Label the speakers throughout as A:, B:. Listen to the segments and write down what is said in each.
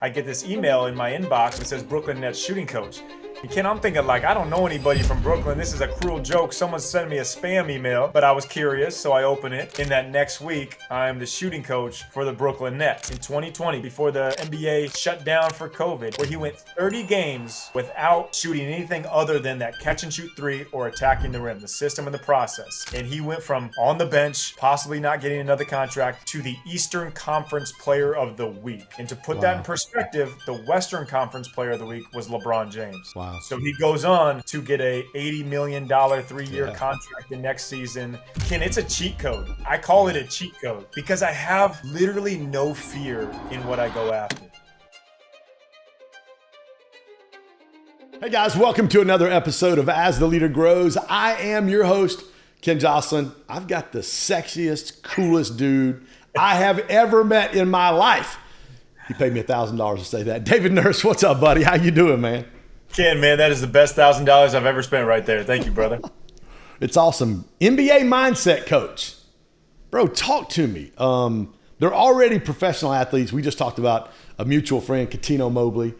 A: I get this email in my inbox that says Brooklyn Nets shooting coach. And Ken, I'm thinking like, I don't know anybody from Brooklyn. This is a cruel joke. Someone's sending me a spam email, but I was curious, so I open it. In that next week, I am the shooting coach for the Brooklyn Nets. In 2020, before the NBA shut down for COVID, where he went 30 games without shooting anything other than that catch and shoot three or attacking the rim, the system and the process. And he went from on the bench, possibly not getting another contract, to the Eastern Conference Player of the Week. And to put that in perspective, the Western Conference Player of the Week was LeBron James.
B: Wow.
A: So he goes on to get a $80 million 3-year contract the next season. Ken, it's a cheat code. I call it a cheat code because I have literally no fear in what I go after.
B: Hey guys, welcome to another episode of As the Leader Grows. I am your host, Ken Joslin. I've got the sexiest, coolest dude I have ever met in my life. He paid me $1,000 to say that. David Nurse, what's up, buddy? How you doing, man?
A: Ken, man, that is the best $1,000 I've ever spent right there. Thank you, brother.
B: It's awesome. NBA mindset coach. Bro, talk to me. They're already professional athletes. We just talked about a mutual friend, Katino Mobley.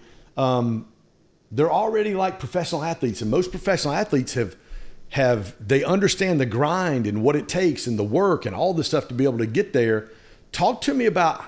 B: They're already like professional athletes, and most professional athletes they understand the grind and what it takes and the work and all this stuff to be able to get there. Talk to me about,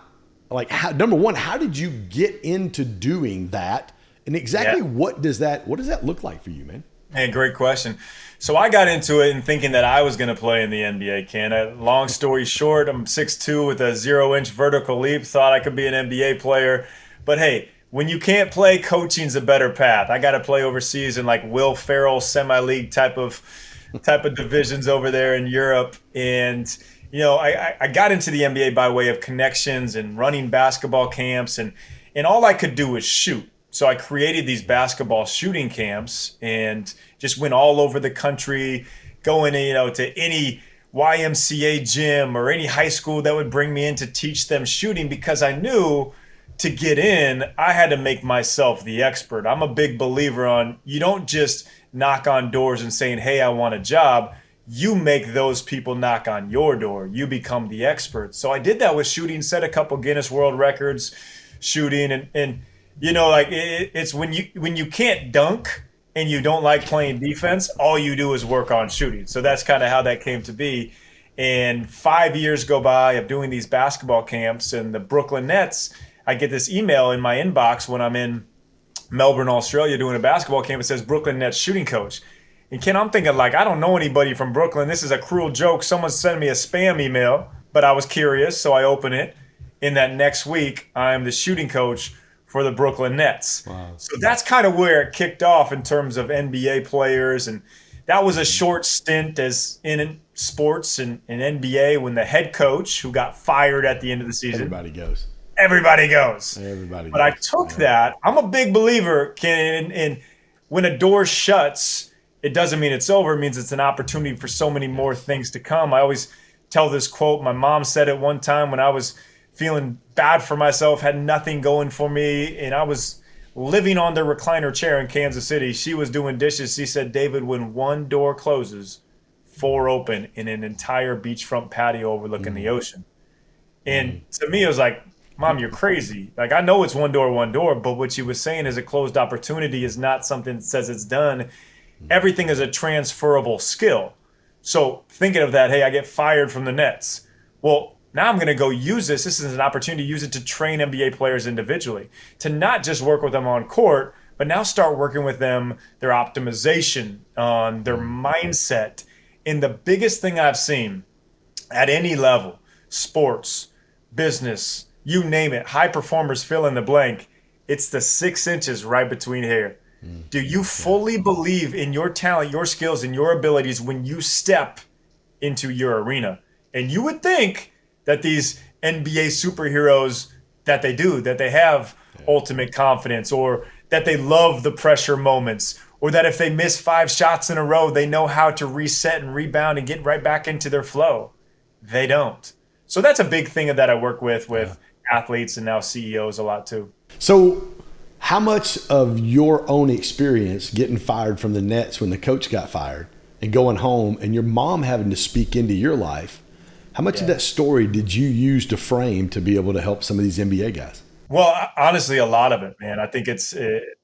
B: like, number one, how did you get into doing that? And exactly what does that look like for you, man?
A: Man, great question. So I got into it and thinking that I was going to play in the NBA, Ken. Long story short, I'm 6'2" with a 0-inch vertical leap. Thought I could be an NBA player. But hey, when you can't play, coaching's a better path. I got to play overseas in like Will Ferrell semi-league type of divisions over there in Europe. And you know, I got into the NBA by way of connections and running basketball camps, and all I could do was shoot. So I created these basketball shooting camps and just went all over the country, going to any YMCA gym or any high school that would bring me in to teach them shooting, because I knew to get in, I had to make myself the expert. I'm a big believer on, you don't just knock on doors and saying, hey, I want a job. You make those people knock on your door. You become the expert. So I did that with shooting, set a couple Guinness World Records shooting, and you know, like it's when you can't dunk and you don't like playing defense, all you do is work on shooting. So that's kind of how that came to be. And 5 years go by of doing these basketball camps, and the Brooklyn Nets, I get this email in my inbox when I'm in Melbourne, Australia, doing a basketball camp. It says Brooklyn Nets shooting coach. And Ken, I'm thinking like, I don't know anybody from Brooklyn. This is a cruel joke. Someone's sending me a spam email, but I was curious, so I open it. In that next week, I'm the shooting coach for the Brooklyn Nets. Wow. So that's kind of where it kicked off in terms of NBA players. And that was a short stint as in sports and NBA when the head coach, who got fired at the end of the season.
B: Everybody goes.
A: But I took that. I'm a big believer, Ken, in when a door shuts, it doesn't mean it's over. It means it's an opportunity for so many more things to come. I always tell this quote. My mom said it one time when I was feeling bad for myself, had nothing going for me, and I was living on the recliner chair in Kansas City. She was doing dishes. She said, David, when one door closes, 4 open in an entire beachfront patio overlooking the ocean. And to me, it was like, Mom, you're crazy. Like, I know it's one door, but what she was saying is a closed opportunity is not something that says it's done. Everything is a transferable skill. So thinking of that, hey, I get fired from the Nets. Well, now I'm going to go use this. This is an opportunity to use it to train NBA players individually, to not just work with them on court, but now start working with them, their optimization, on their mindset. And the biggest thing I've seen at any level, sports, business, you name it, high performers fill in the blank, it's the 6 inches right between here. Do you fully believe in your talent, your skills, and your abilities when you step into your arena? And you would think that these NBA superheroes, that they have ultimate confidence, or that they love the pressure moments, or that if they miss 5 shots in a row, they know how to reset and rebound and get right back into their flow. They don't. So that's a big thing that I work with athletes and now CEOs a lot too.
B: So how much of your own experience getting fired from the Nets when the coach got fired and going home and your mom having to speak into your life, how much of that story did you use to frame to be able to help some of these NBA guys?
A: Well, honestly, a lot of it, man. I think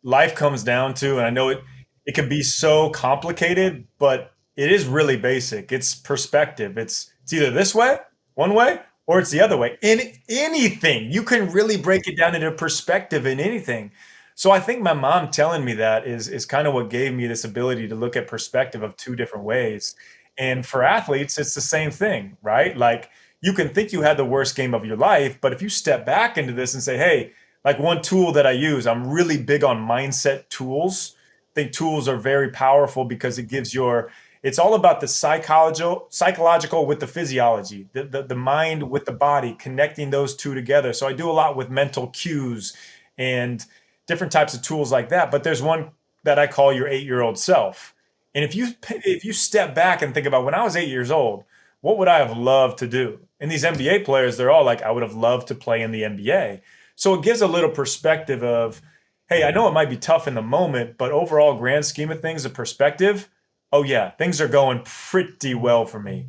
A: life comes down to, and I know it can be so complicated, but it is really basic. It's perspective. It's either this way, one way, or it's the other way. In anything, you can really break it down into perspective in anything. So I think my mom telling me that is kind of what gave me this ability to look at perspective of two different ways. And for athletes, it's the same thing, right? Like you can think you had the worst game of your life, but if you step back into this and say, hey, like one tool that I use, I'm really big on mindset tools. I think tools are very powerful because it's all about the psychological with the physiology, the mind with the body, connecting those two together. So I do a lot with mental cues and different types of tools like that. But there's one that I call your 8-year-old self. And if you step back and think about when I was 8 years old, what would I have loved to do? And these NBA players, they're all like, I would have loved to play in the NBA. So it gives a little perspective of, hey, I know it might be tough in the moment, but overall, grand scheme of things, a perspective, oh yeah, things are going pretty well for me.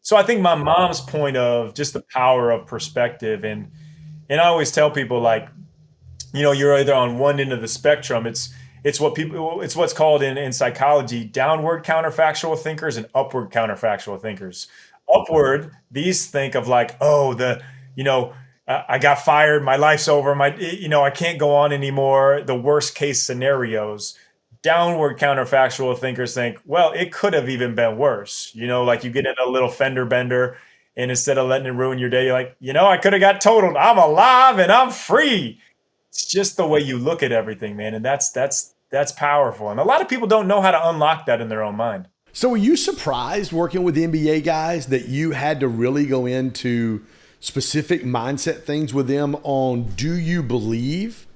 A: So I think my mom's point of just the power of perspective, and I always tell people like, you're either on one end of the spectrum. It's what's called in psychology downward counterfactual thinkers and upward counterfactual thinkers. Upward, these think of like, oh, I got fired, my life's over, I can't go on anymore, the worst case scenarios. Downward counterfactual thinkers think, well, it could have even been worse. Like you get in a little fender bender, and instead of letting it ruin your day, you're like, I could have got totaled. I'm alive and I'm free. It's just the way you look at everything, man, and that's powerful. And a lot of people don't know how to unlock that in their own mind.
B: So, were you surprised working with the NBA guys that you had to really go into specific mindset things with them on do you believe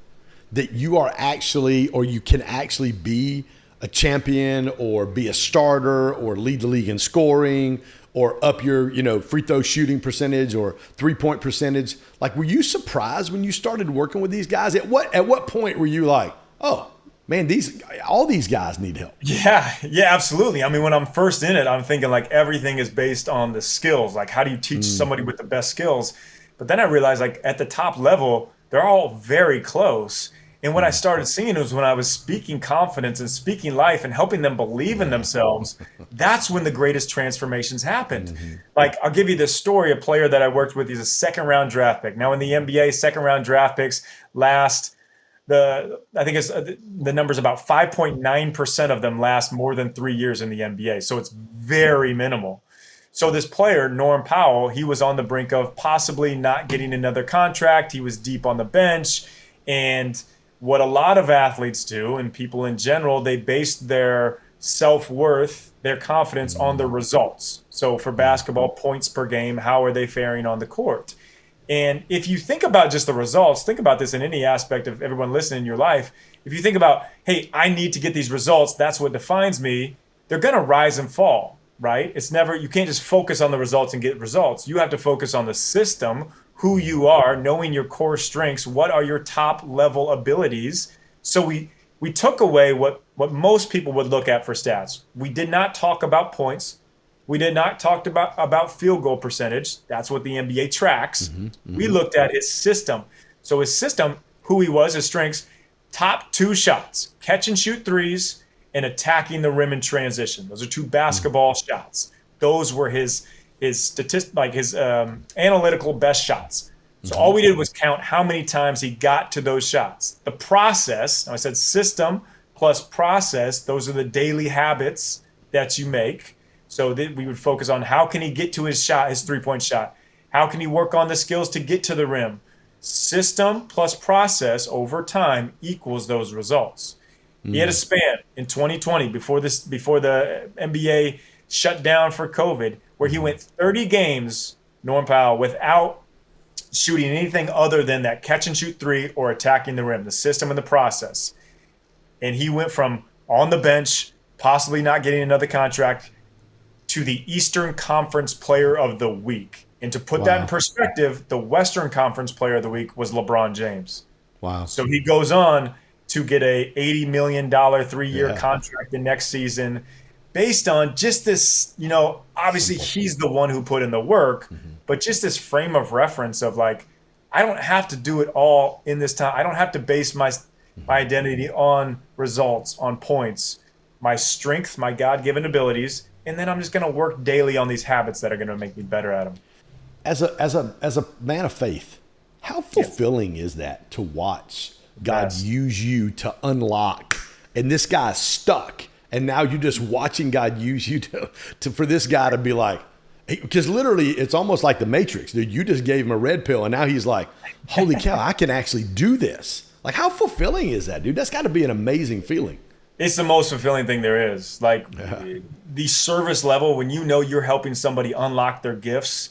B: that you are actually or you can actually be a champion or be a starter or lead the league in scoring or up your free throw shooting percentage or 3-point percentage? Like, were you surprised when you started working with these guys? At what point were you like, oh man, all these guys need help?
A: Yeah, absolutely. I mean, when I'm first in it, I'm thinking like everything is based on the skills. Like, how do you teach somebody with the best skills? But then I realized, like, at the top level, they're all very close. And what I started seeing was when I was speaking confidence and speaking life and helping them believe in themselves, that's when the greatest transformations happened. Like, I'll give you this story. A player that I worked with, he's a second round draft pick. Now, in the NBA, second round draft picks last I think the number's about 5.9% of them last more than 3 years in the NBA. So it's very minimal. So this player, Norm Powell, he was on the brink of possibly not getting another contract. He was deep on the bench. And what a lot of athletes do, and people in general, they base their self-worth, their confidence on the results. So for basketball, points per game, how are they faring on the court? And if you think about just the results, think about this in any aspect of everyone listening in your life. If you think about, hey, I need to get these results, that's what defines me, they're going to rise and fall, right? You can't just focus on the results and get results. You have to focus on the system, who you are, knowing your core strengths, what are your top level abilities. So we took away what most people would look at for stats. We did not talk about points. We did not talk about field goal percentage. That's what the NBA tracks. We looked at his system. So his system, who he was, his strengths, top 2 shots, catch and shoot threes and attacking the rim in transition. Those are 2 basketball shots. Those were his analytical best shots. So all we did was count how many times he got to those shots. The process, I said system plus process, those are the daily habits that you make. So we would focus on how can he get to his shot, his 3-point shot? How can he work on the skills to get to the rim? System plus process over time equals those results. He had a span in 2020 before the NBA shut down for COVID, where he went 30 games, Norm Powell, without shooting anything other than that catch and shoot 3 or attacking the rim, the system and the process. And he went from on the bench, possibly not getting another contract, to the Eastern Conference Player of the Week. And to put that in perspective, the Western Conference Player of the Week was LeBron James.
B: Wow.
A: So he goes on to get a $80 million 3-year contract the next season based on just this, obviously he's the one who put in the work, but just this frame of reference of like, I don't have to do it all in this time. I don't have to base my identity on results, on points, my strength, my God-given abilities, and then I'm just going to work daily on these habits that are going to make me better at them.
B: As a man of faith, how fulfilling is that to watch God
A: Yes.
B: use you to unlock, and this guy's stuck, and now you're just watching God use you to for this guy to be like, because literally it's almost like the Matrix, dude. You just gave him a red pill, and now he's like, holy cow, I can actually do this. Like, how fulfilling is that, dude? That's got to be an amazing feeling.
A: It's the most fulfilling thing there is. Like the service level, when you know you're helping somebody unlock their gifts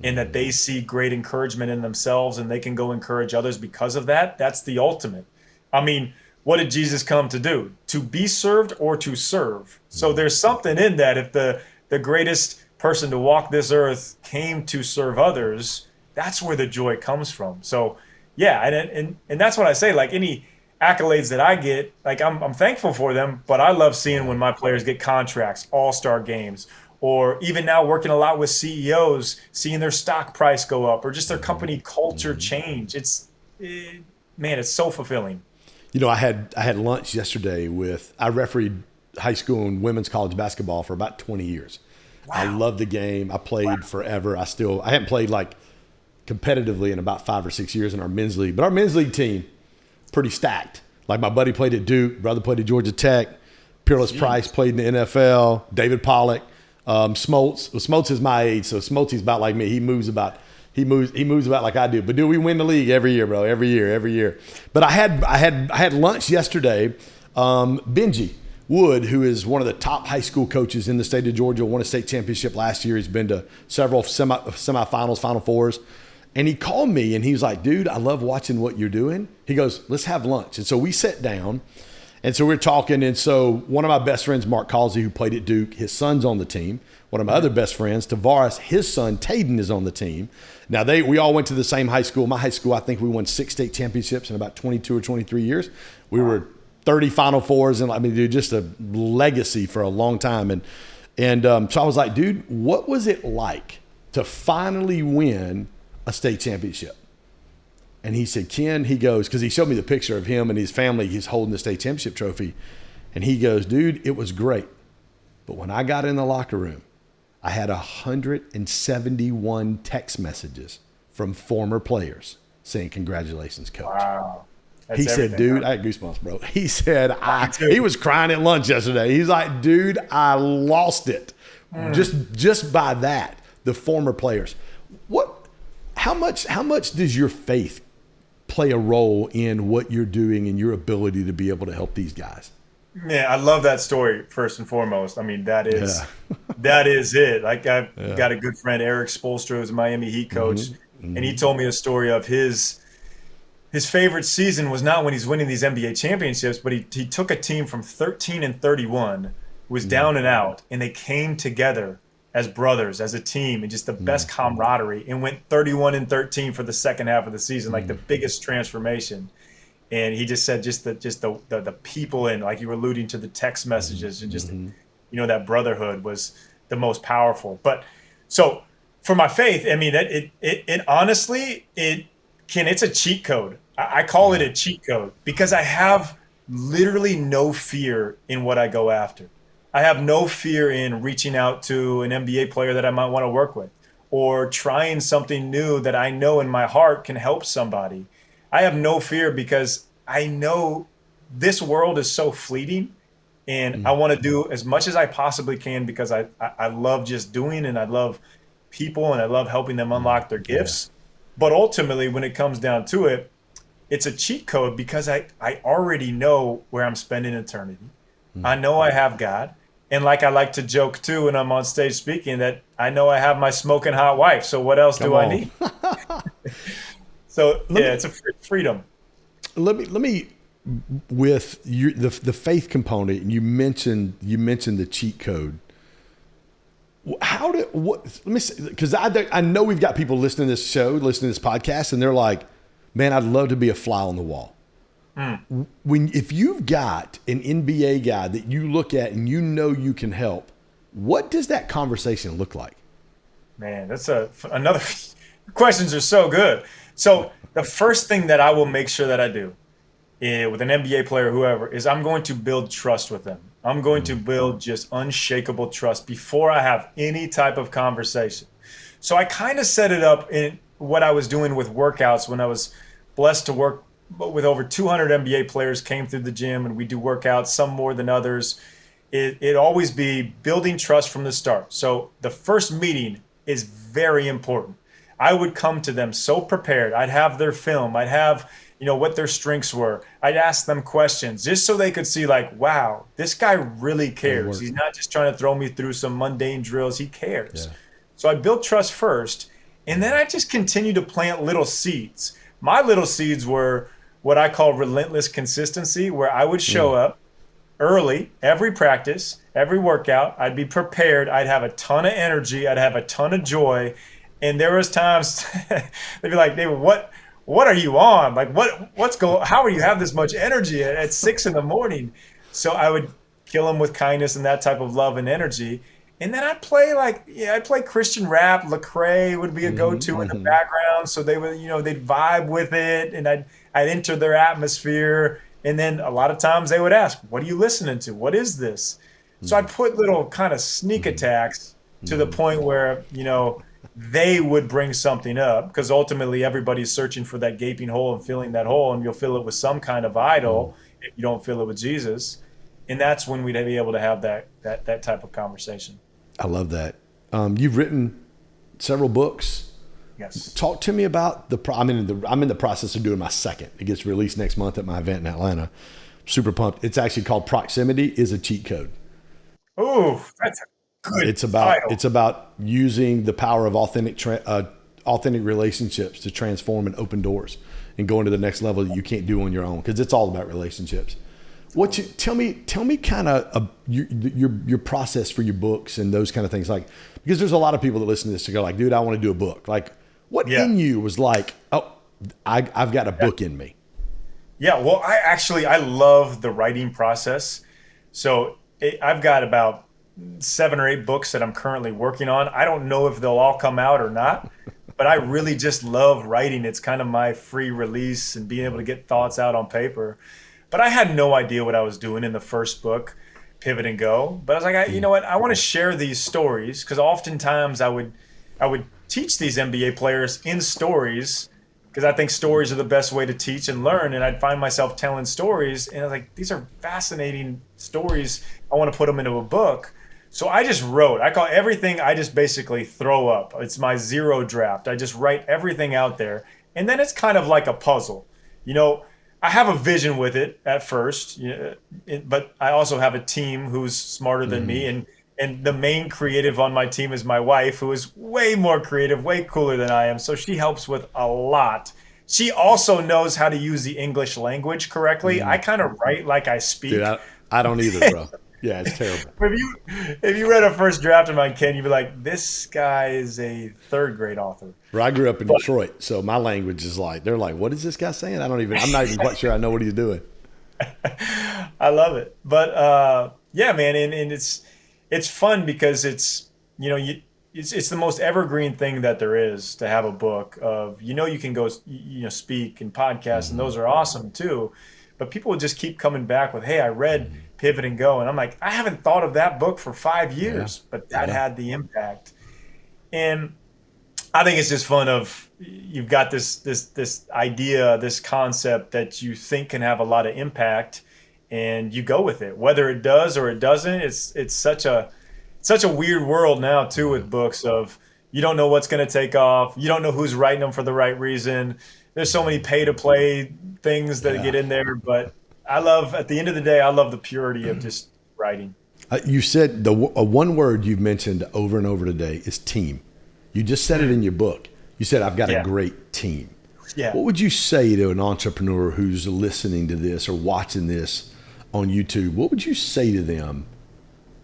A: and that they see great encouragement in themselves and they can go encourage others because of that, that's the ultimate. I mean, what did Jesus come to do? To be served or to serve? So there's something in that. If the greatest person to walk this earth came to serve others, that's where the joy comes from. So yeah, and that's what I say. Like any accolades that I get, like I'm thankful for them, but I love seeing when my players get contracts, all-star games, or even now working a lot with CEOs, seeing their stock price go up or just their company culture change. Man, it's so fulfilling.
B: You know, I had lunch yesterday with, I refereed high school and women's college basketball for about 20 years. I
A: Wow.
B: love the game. I played forever. I haven't played like competitively in about 5 or 6 years in our men's league, but our men's league team, pretty stacked. Like my buddy played at Duke, brother played at Georgia Tech, Peerless Price played in the NFL, David Pollock, Smoltz. Well, Smoltz is my age, so Smoltz is about like me. He moves about like I do. But dude, we win the league every year, bro. Every year. But I had lunch yesterday. Benji Wood, who is one of the top high school coaches in the state of Georgia, won a state championship last year. He's been to several semifinals, Final Fours. And he called me and he was like, dude, I love watching what you're doing. He goes, let's have lunch. And so we sat down and so we're talking. And so one of my best friends, Mark Causey, who played at Duke, his son's on the team. One of my other best friends, Tavares, his son, Tayden, is on the team. Now, we all went to the same high school. My high school, I think we won 6 state championships in about 22 or 23 years. We were 30 Final Fours. And I mean, dude, just a legacy for a long time. And so I was like, dude, what was it like to finally win a state championship? And he said, Ken, he goes, because he showed me the picture of him and his family, he's holding the state championship trophy. And he goes, dude, it was great. But when I got in the locker room, I had 171 text messages from former players saying, congratulations, coach.
A: Wow. That's
B: He said,
A: everything,
B: dude,
A: huh?
B: I had goosebumps, bro. He said,
A: too.
B: he was crying at lunch yesterday. He's like, dude, I lost it. Just by that, the former players. How much does your faith play a role in what you're doing and your ability to be able to help these guys?
A: Man, I love that story first and foremost. I mean, that is that is it. Like I've got a good friend, Eric Spoelstra, who's a Miami Heat coach, and he told me a story of his favorite season was not when he's winning these NBA championships, but he took a team from 13-31, who was down and out, and they came together as brothers, as a team, and just the best camaraderie, and went 31-13 for the second half of the season, like the biggest transformation. And he just said, just the people, and like you were alluding to the text messages, and just that brotherhood was the most powerful. But so for my faith, I mean, it honestly, it's a cheat code. I call it a cheat code because I have literally no fear in what I go after. I have no fear in reaching out to an NBA player that I might want to work with, or trying something new that I know in my heart can help somebody. I have no fear because I know this world is so fleeting, and I want to do as much as I possibly can because I love just doing, and I love people, and I love helping them unlock their gifts. But ultimately, when it comes down to it, it's a cheat code because I already know where I'm spending eternity. I know I have God. And like I like to joke too when I'm on stage speaking, that I know I have my smoking hot wife. So what else do I need? So it's a freedom.
B: Let me with the faith component. And you mentioned the cheat code. Let me say, because I know we've got people listening to this show, listening to this podcast, and they're like, man, I'd love to be a fly on the wall. If you've got an NBA guy that you look at and you know you can help, what does that conversation look like?
A: Man, that's another Questions are so good. So the first thing that I will make sure that I do with an NBA player, whoever, is I'm going to build trust with them. I'm going to build just unshakable trust before I have any type of conversation. So I kind of set it up in what I was doing with workouts when I was blessed to work with over 200 NBA players came through the gym and we do workouts, some more than others. It always be building trust from the start. So the first meeting is very important. I would come to them so prepared. I'd have their film. I'd have, what their strengths were. I'd ask them questions just so they could see like, wow, this guy really
B: It'll
A: cares.
B: work.
A: He's not just trying to throw me through some mundane drills. He cares.
B: Yeah.
A: So I built trust first, and then I just continued to plant little seeds. My little seeds were what I call relentless consistency, where I would show
B: Mm.
A: up early every practice, every workout. I'd be prepared. I'd have a ton of energy. I'd have a ton of joy. And there was times they'd be like, David, what are you on? Like what's going how are you have this much energy at 6 in the morning? So I would kill them with kindness and that type of love and energy. And then I'd play I'd play Christian rap. Lecrae would be a go-to in the
B: Hmm.
A: background. So they would, they'd vibe with it and I'd enter their atmosphere. And then a lot of times they would ask, what are you listening to? What is this? So I'd put little kind of sneak attacks to the point where, they would bring something up because ultimately everybody's searching for that gaping hole and filling that hole, and you'll fill it with some kind of idol if you don't fill it with Jesus. And that's when we'd be able to have that type of conversation.
B: I love that. You've written several books.
A: Yes.
B: Talk to me about I'm in the process of doing my second. It gets released next month at my event in Atlanta. Super pumped. It's actually called Proximity is a Cheat Code.
A: Ooh, that's a good
B: It's
A: title.
B: about using the power of authentic relationships to transform and open doors and go into the next level that you can't do on your own because it's all about relationships. What you tell me kind of your process for your books and those kind of things, like, because there's a lot of people that listen to this to go like, dude, I want to do a book. Like, what
A: Yeah.
B: in you was like, oh, I've got a book in me.
A: Yeah. Well, I love the writing process. So I've got about 7 or 8 books that I'm currently working on. I don't know if they'll all come out or not, but I really just love writing. It's kind of my free release and being able to get thoughts out on paper. But I had no idea what I was doing in the first book, Pivot and Go. But I was like, you know what? I want to share these stories because oftentimes I would teach these NBA players in stories because I think stories are the best way to teach and learn. And I'd find myself telling stories, and I was like, these are fascinating stories. I want to put them into a book. So I just wrote. I call everything I just basically throw up. It's my zero draft. I just write everything out there. And then it's kind of like a puzzle. You know, I have a vision with it at first, but I also have a team who's smarter than me. And the main creative on my team is my wife, who is way more creative, way cooler than I am. So she helps with a lot. She also knows how to use the English language correctly. I kind of write like I
B: Dude,
A: speak.
B: I don't either, bro. Yeah, it's terrible.
A: If you read a first draft of mine, Ken, you'd be like, this guy is a third grade author.
B: Where I grew up in
A: But
B: Detroit, so my language is like, they're like, what is this guy saying? I'm not even quite sure I know what he's doing.
A: I love it. But yeah, man, and it's fun because it's it's the most evergreen thing that there is to have a book of you can go speak and podcast and those are awesome too, but people will just keep coming back with, hey, I read Pivot and Go, and I'm like, I haven't thought of that book for five
B: Yeah.
A: years, but that
B: Yeah.
A: had the impact. And I think it's just fun of you've got this idea, this concept that you think can have a lot of impact, and you go with it, whether it does or it doesn't. It's such a weird world now too with books of you don't know what's going to take off, you don't know who's writing them for the right reason. There's so many pay to play things that
B: Yeah.
A: get in there, but at the end of the day, I love the purity of just writing.
B: You said one word you've mentioned over and over today is team. You just said it in your book. You said, I've got a
A: Yeah,
B: great team.
A: yeah.
B: What would you say to an entrepreneur who's listening to this or watching this on YouTube? What would you say to them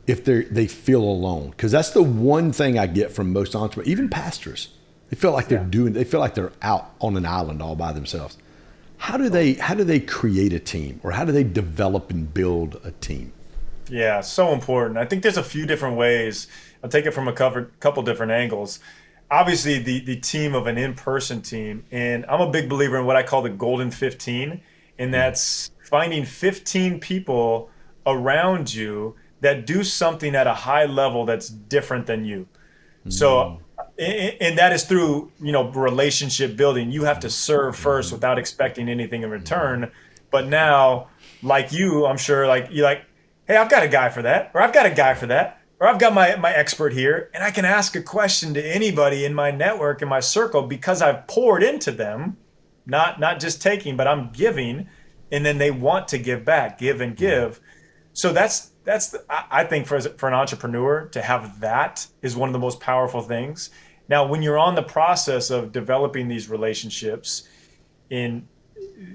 B: if they feel alone? Because that's the one thing I get from most entrepreneurs, even pastors. They feel like
A: Yeah.
B: they feel like they're out on an island all by themselves. How do they create a team, or how do they develop and build a team?
A: Yeah, so important. I think there's a few different ways. I'll take it from a couple different angles. obviously the team of an in-person team, and I'm a big believer in what I call the golden 15, and that's finding 15 people around you that do something at a high level that's different than you. So, and that is through, relationship building. You have to serve first without expecting anything in return. But now, like you, I'm sure, like you like, hey, I've got a guy for that, or I've got a guy for that, or I've got my expert here, and I can ask a question to anybody in my network, in my circle, because I've poured into them, not just taking, but I'm giving, and then they want to give back, give and give. So I think for an entrepreneur to have that is one of the most powerful things. Now, when you're on the process of developing these relationships, in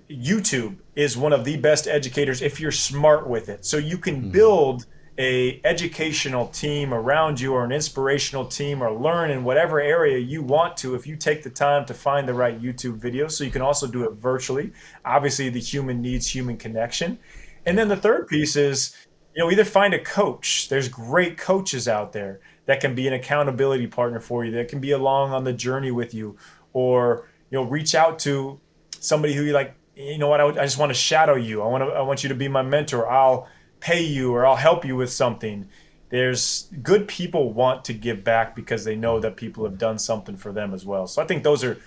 A: YouTube is one of the best educators if you're smart with it. So you can build a educational team around you, or an inspirational team, or learn in whatever area you want to if you take the time to find the right YouTube videos. So you can also do it virtually. Obviously, the human needs human connection. And then the third piece is, either find a coach. There's great coaches out there that can be an accountability partner for you, that can be along on the journey with you, or reach out to somebody who you like. You know what? I just want to shadow you. I want you to be my mentor. I'll pay you, or I'll help you with something. There's good people want to give back because they know that people have done something for them as well. So I think those are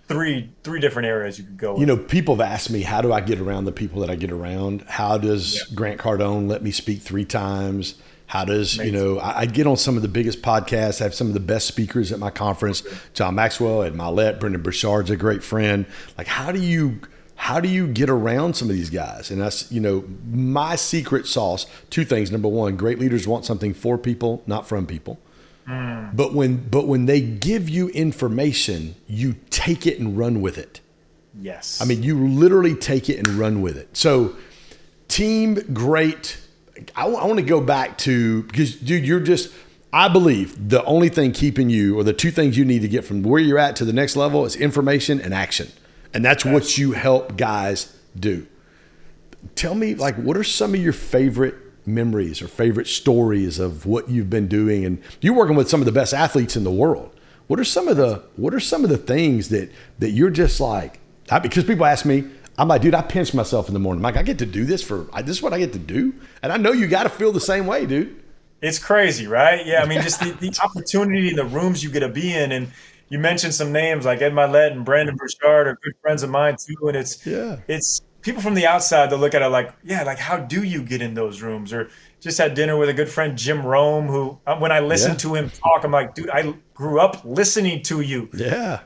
A: three different areas you could go with.
B: People have asked me, how do I get around the people that I get around? How does Grant Cardone let me speak 3 times? How does, I get on some of the biggest podcasts. I have some of the best speakers at my conference. John Maxwell, Ed Milet, Brendan Burchard's a great friend. Like, how do you get around some of these guys? And that's, my secret sauce, 2 things. Number 1, great leaders want something for people, not from people. But when they give you information, you take it and run with it.
A: Yes.
B: I mean, you literally take it and run with it. So team, great. I want to go back to, because dude, I believe the only thing keeping you, or the 2 things you need to get from where you're at to the next level, is information and action. And that's what you help guys do. Tell me, like, what are some of your favorite memories or favorite stories of what you've been doing? And you're working with some of the best athletes in the world. What are some of the things that you're just like, because people ask me, I'm like, dude, I pinch myself in the morning. I'm like, I get to do this this is what I get to do. And I know you got to feel the same way, dude.
A: It's crazy, right? Yeah. I mean, just the opportunity, the rooms you get to be in. And you mentioned some names like Ed Milet and Brandon Burchard are good friends of mine too. And it's people from the outside that look at it like, yeah, like, how do you get in those rooms? Or just had dinner with a good friend, Jim Rome, who, when I listen to him talk, I'm like, dude, I grew up listening to you.
B: Yeah.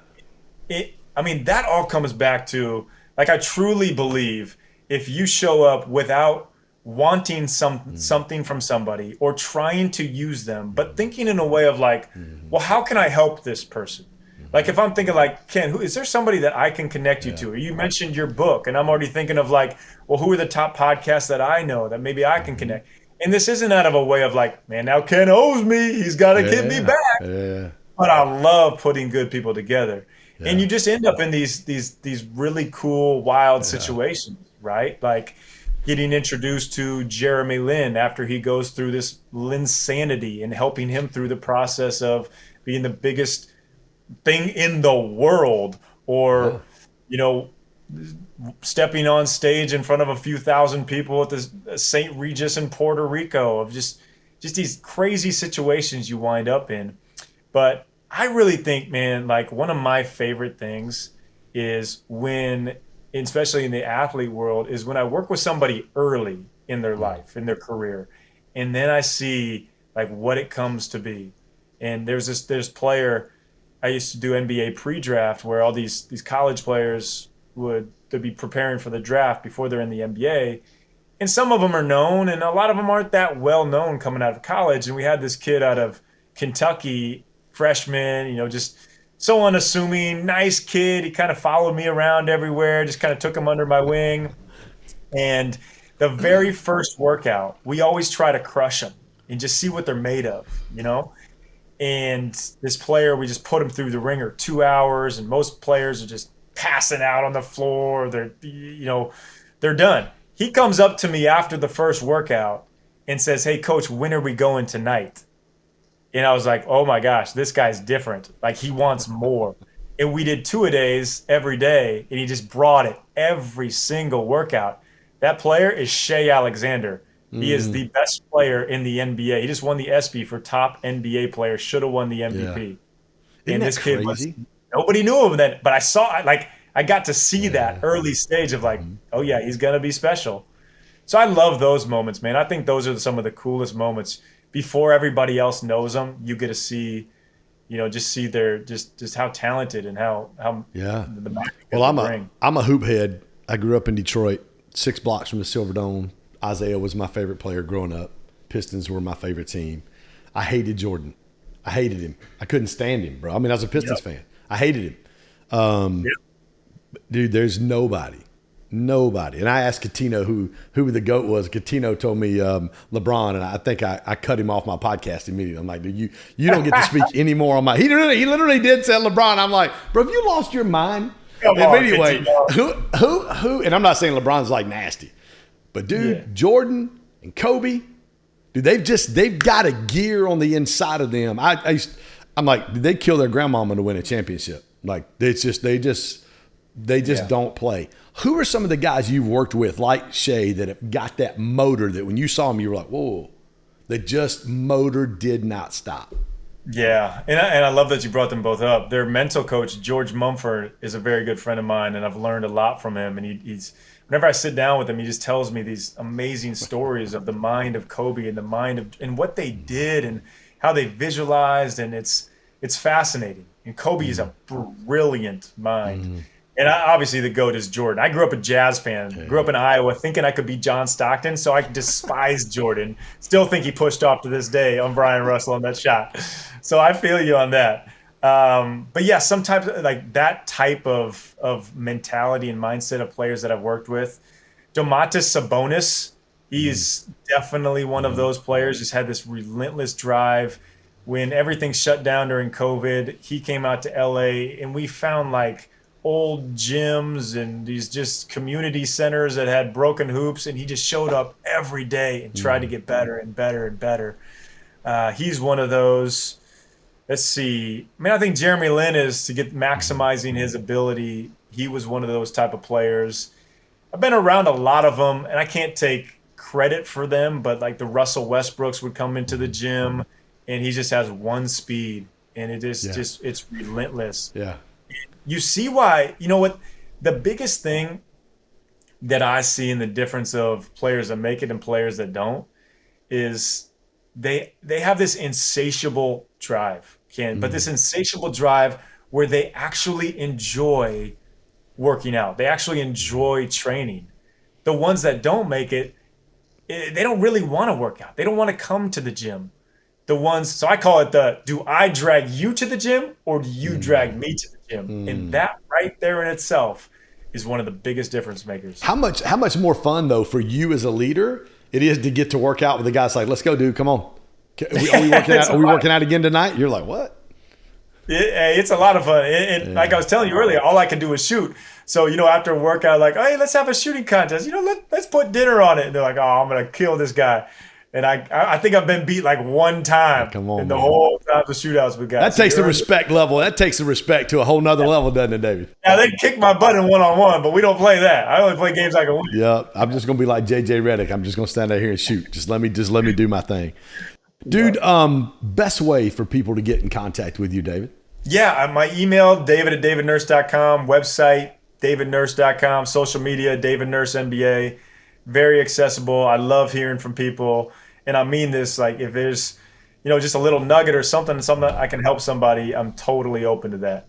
A: I mean, that all comes back to, like, I truly believe if you show up without wanting something from somebody, or trying to use them, but thinking in a way of like, well, how can I help this person? Like, if I'm thinking like, Ken, is there somebody that I can connect you to? Or you mentioned your book, and I'm already thinking of like, well, who are the top podcasts that I know that maybe I can connect? And this isn't out of a way of like, man, now Ken owes me. He's got to get me back.
B: Yeah.
A: But I love putting good people together. Yeah. And you just end up in these really cool, wild situations, right? Like getting introduced to Jeremy Lin after he goes through this Linsanity, and helping him through the process of being the biggest thing in the world, or stepping on stage in front of a few thousand people at the St. Regis in Puerto Rico, of just these crazy situations you wind up in. But I really think, man, like, one of my favorite things is when, especially in the athlete world, is when I work with somebody early in their life, in their career, and then I see like what it comes to be. And there's this player, I used to do NBA pre-draft, where all these college players they'd be preparing for the draft before they're in the NBA. And some of them are known, and a lot of them aren't that well known coming out of college. And we had this kid out of Kentucky, freshman, just so unassuming, nice kid. He kind of followed me around everywhere, just kind of took him under my wing. And the very first workout, we always try to crush them and just see what they're made of, And this player, we just put him through the ringer 2 hours, and most players are just passing out on the floor. They're done. He comes up to me after the first workout and says, "Hey, coach, when are we going tonight?" And I was like, oh my gosh, this guy's different. Like he wants more. And we did two-a-days every day, and he just brought it every single workout. That player is Shea Alexander. He is the best player in the NBA. He just won the ESPY for top NBA player, should have won the
B: Yeah.
A: MVP.
B: Isn't
A: And
B: that
A: this kid was,
B: crazy?
A: nobody knew him then, but I got to see that early stage of like, oh yeah, he's gonna be special. So I love those moments, man. I think those are some of the coolest moments. Before everybody else knows them, you get to see, just see their just how talented and how
B: Yeah.
A: the magic that
B: Well,
A: they
B: I'm a
A: bring.
B: I'm a hoop head. I grew up in Detroit, 6 blocks from the Silverdome. Isaiah was my favorite player growing up. Pistons were my favorite team. I hated Jordan. I hated him. I couldn't stand him, bro. I mean, I was a Pistons
A: Yep.
B: fan. I hated him. Um,
A: Yep.
B: Dude, there's nobody. And I asked Catino who the GOAT was. Catino told me LeBron, and I think I cut him off my podcast immediately. I'm like, dude, you don't get to speak anymore on my. He literally did say LeBron. I'm like, bro, have you lost your mind?
A: Come
B: But
A: on,
B: anyway,
A: Catino.
B: who? And I'm not saying LeBron's like nasty, but dude,
A: Yeah.
B: Jordan and Kobe, dude, they've got a gear on the inside of them. I'm like, did they kill their grandmama to win a championship? Like they just
A: Yeah.
B: don't play. Who are some of the guys you've worked with, like Shea, that have got that motor that when you saw them, you were like, whoa, that just motor did not stop?
A: Yeah, and I love that you brought them both up. Their mental coach, George Mumford, is a very good friend of mine, and I've learned a lot from him. And he's whenever I sit down with him, he just tells me these amazing stories of the mind of Kobe and the mind of and what they did and how they visualized, and it's fascinating. And Kobe is a brilliant mind. And obviously the GOAT is Jordan. I grew up a Jazz fan, grew up in Iowa thinking I could be John Stockton, so I despised Jordan. Still think he pushed off to this day on Brian Russell on that shot. So I feel you on that. But yeah, sometimes like that type of mentality and mindset of players that I've worked with. Domantas Sabonis, he's definitely one of those players, just had this relentless drive. When everything shut down during COVID, he came out to LA and we found like old gyms and these just community centers that had broken hoops, and he just showed up every day and tried to get better and better and better. He's one of those. Let's see. I mean, I think Jeremy Lin is to get maximizing his ability. He was one of those type of players. I've been around a lot of them, and I can't take credit for them, but like the Russell Westbrooks would come into the gym, and he just has one speed, and it is
B: Yeah.
A: just it's relentless.
B: Yeah.
A: You see why, you know what, the biggest thing that I see in the difference of players that make it and players that don't is they have this insatiable drive, but this insatiable drive where they actually enjoy working out. They actually enjoy training. The ones that don't make it, they don't really want to work out. They don't want to come to the gym. The ones, so I call it do I drag you to the gym or do you drag me to the gym? And that right there in itself is one of the biggest difference makers.
B: How much more fun though for you as a leader it is to get to work out with the guys like, let's go, dude, come on. Are we working out? Are we working out again tonight? You're like, what?
A: It's a lot of fun. And like I was telling you earlier, all I can do is shoot. So, after a workout, like, hey, let's have a shooting contest. Let's put dinner on it. And they're like, oh, I'm going to kill this guy. And I think I've been beat like one time
B: Come on,
A: in the
B: man.
A: whole time of shootouts with guys.
B: That takes the respect level. That takes the respect to a whole nother level, doesn't it, David?
A: Now, they kick my butt in one-on-one, but we don't play that. I only play games I can win.
B: Yeah, I'm just gonna be like JJ Redick. I'm just gonna stand out here and shoot. Just let me do my thing, dude. Best way for people to get in contact with you, David?
A: Yeah, my email, david@davidnurse.com, website, davidnurse.com, social media, David Nurse NBA. Very accessible. I love hearing from people. And I mean this, like if there's, just a little nugget or something I can help somebody, I'm totally open to that.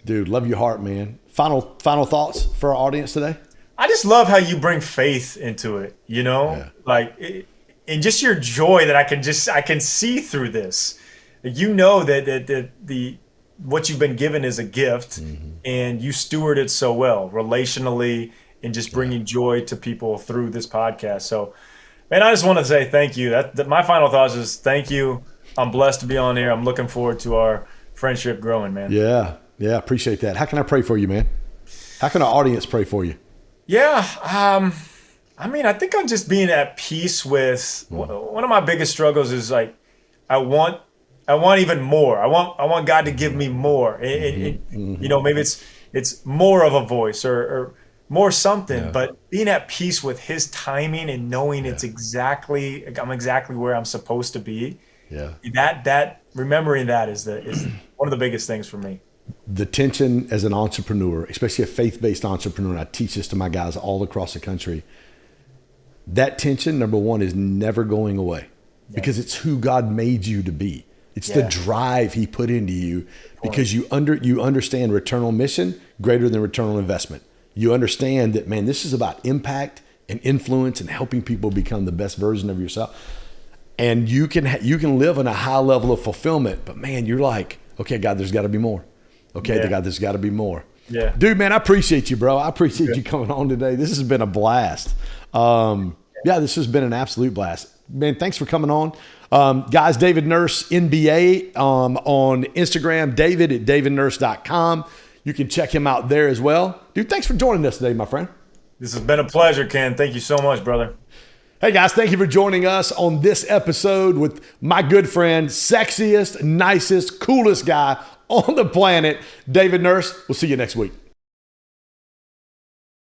B: Dude, love your heart, man. Final thoughts for our audience today?
A: I just love how you bring faith into it,
B: Yeah.
A: and just your joy that I can see through this. That the what you've been given is a gift, and you steward it so well relationally and just bringing joy to people through this podcast. So, man, I just want to say thank you. That my final thoughts is thank you. I'm blessed to be on here. I'm looking forward to our friendship growing, man.
B: Yeah, appreciate that. How can I pray for you, man? How can our audience pray for you?
A: Yeah, I think I'm just being at peace with one of my biggest struggles is like I want I want even more. I want God to give me more. Maybe it's more of a voice or more something,
B: Yeah.
A: but being at peace with His timing and knowing
B: Yeah.
A: I'm exactly where I'm supposed to be.
B: Yeah.
A: That remembering that is one of the biggest things for me.
B: The tension as an entrepreneur, especially a faith-based entrepreneur, and I teach this to my guys all across the country. That tension, number one, is never going away
A: Yeah.
B: because it's who God made you to be. It's the
A: Yeah.
B: drive He put into you
A: Point.
B: because you understand return on mission greater than return on investment. You understand that, man, this is about impact and influence and helping people become the best version of yourself. And you can live in a high level of fulfillment, but man, you're like, okay, God, there's got to be more. Okay,
A: Yeah.
B: God, there's got to be more.
A: Yeah.
B: Dude, man, I appreciate you, bro. I appreciate you coming on today. This has been a blast. Yeah, this has been an absolute blast. Man, thanks for coming on. Guys, David Nurse NBA on Instagram, David at davidnurse.com. You can check him out there as well. Dude, thanks for joining us today, my friend.
A: This has been a pleasure, Ken. Thank you so much, brother.
B: Hey guys, thank you for joining us on this episode with my good friend, sexiest, nicest, coolest guy on the planet, David Nurse. We'll see you next week.